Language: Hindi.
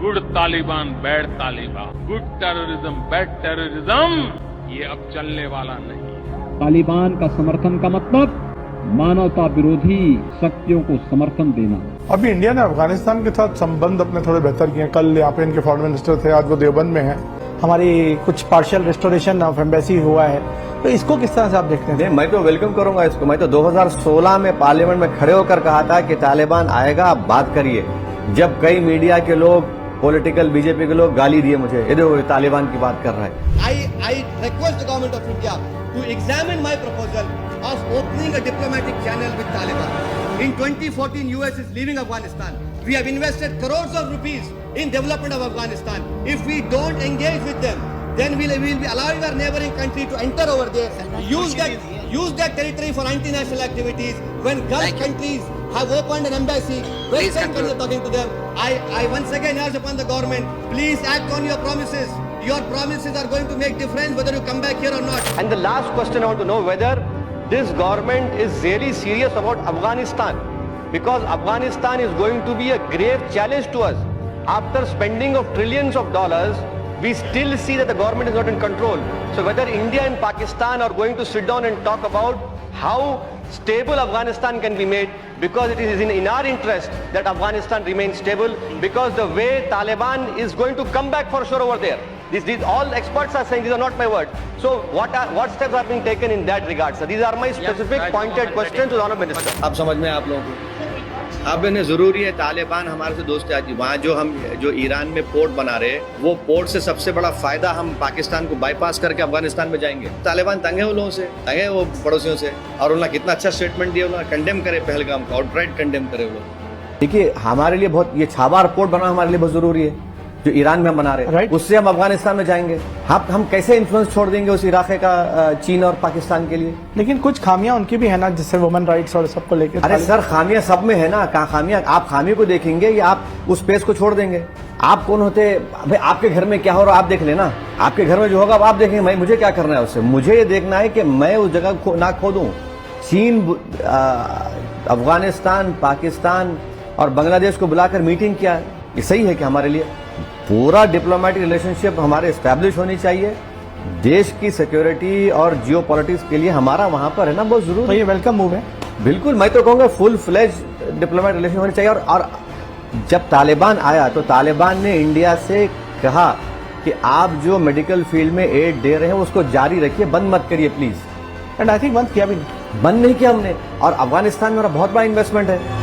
Good Taliban bad Taliban, good terrorism bad terrorism, ये अब चलने वाला नहीं। तालिबान का समर्थन का मतलब मानवता विरोधी शक्तियों को समर्थन देना। अभी इंडिया ने अफगानिस्तान के साथ संबंध अपने थोड़े बेहतर किए। कल यहाँ पे इनके फॉरेन मिनिस्टर थे, आज वो देवबंद में हैं। हमारी कुछ पार्शियल रिस्टोरेशन ऑफ एम्बेसी हुआ है, तो इसको किस तरह से आप देखते हैं? मैं तो वेलकम करूंगा इसको। मैं तो 2016 में पार्लियामेंट में खड़े होकर कहा था कि तालिबान आएगा, आप बात करिए। जब कई मीडिया के लोग, पॉलिटिकल बीजेपी के लोग गाली दिए मुझे, ये देखो तालिबान की बात कर रहा है। I request the government of India to examine my proposal of opening a diplomatic channel with Taliban. In 2014, US is leaving Afghanistan. We have invested crores of rupees in development of Afghanistan. If we don't engage with them, then we'll be allowing our neighboring country to enter over there, use that territory for anti-national activities. When Gulf countries have opened an embassy, Western countries are talking to them. I once again urge upon the government, please act on your promises. Your promises are going to make difference whether you come back here or not. And the last question, I want to know whether this government is really serious about Afghanistan, because Afghanistan is going to be a grave challenge to us. After spending of trillions of dollars, we still see that the government is not in control. So whether India and Pakistan are going to sit down and talk about how stable Afghanistan can be made, because it is in our interest that Afghanistan remains stable, because the way Taliban is going to come back for sure over there. These all experts are saying, these are not my words. So what steps are being taken in that regard, sir? These are my specific pointed questions to the Honourable Minister. अब समझ में आप लोगों को अब इन्हें जरूरी है, तालिबान हमारे से दोस्ती आती, वहाँ जो ईरान में पोर्ट बना रहे, वो पोर्ट से सबसे बड़ा फायदा हम पाकिस्तान को बाईपास करके अफगानिस्तान में जाएंगे। तालिबान तंग है उन लोगों से, तंग है वो पड़ोसियों से, और उन्होंने कितना अच्छा स्टेटमेंट दिया, उन्होंने कंडेम करे पहलगाम को, आउटराइट कंडेम करे वो लोग। देखिए हमारे लिए बहुत, ये छाबा पोर्ट बना हमारे लिए बहुत जरूरी है, जो ईरान में हम बना रहे हैं, उससे हम अफगानिस्तान में जाएंगे। हम कैसे इन्फ्लुएंस छोड़ देंगे उस इलाके का चीन और पाकिस्तान के लिए? लेकिन कुछ खामियां उनकी भी है ना, जिससे वुमेन राइट्स और सबको लेकर। अरे सर, खामियां सब में है ना। खामियां, आप खामी को देखेंगे या आप उस पेज को छोड़ देंगे? आप कौन होते भाई? आपके घर में क्या हो रहा है आप देख लेना। आपके घर में जो होगा आप देखेंगे, भाई मुझे क्या करना है उससे? मुझे ये देखना है कि मैं उस जगह ना खो दूं। चीन, अफगानिस्तान, पाकिस्तान और बांग्लादेश को बुलाकर मीटिंग किया, ये सही है कि हमारे लिए पूरा डिप्लोमेटिक रिलेशनशिप हमारे एस्टैब्लिश होनी चाहिए। देश की सिक्योरिटी और जियो पॉलिटिक्स के लिए हमारा वहां पर है ना बहुत जरूरी। तो ये वेलकम मूव है। बिल्कुल, मैं तो कहूंगा फुल फ्लेज डिप्लोमेटिक रिलेशन होनी चाहिए। और जब तालिबान आया तो तालिबान ने इंडिया से कहा कि आप जो मेडिकल फील्ड में एड दे रहे हैं उसको जारी रखिए, बंद मत करिए प्लीज। एंड आई थिंक बंद किया भी नहीं, बंद नहीं किया हमने। और अफगानिस्तान में हमारा बहुत बड़ा इन्वेस्टमेंट है।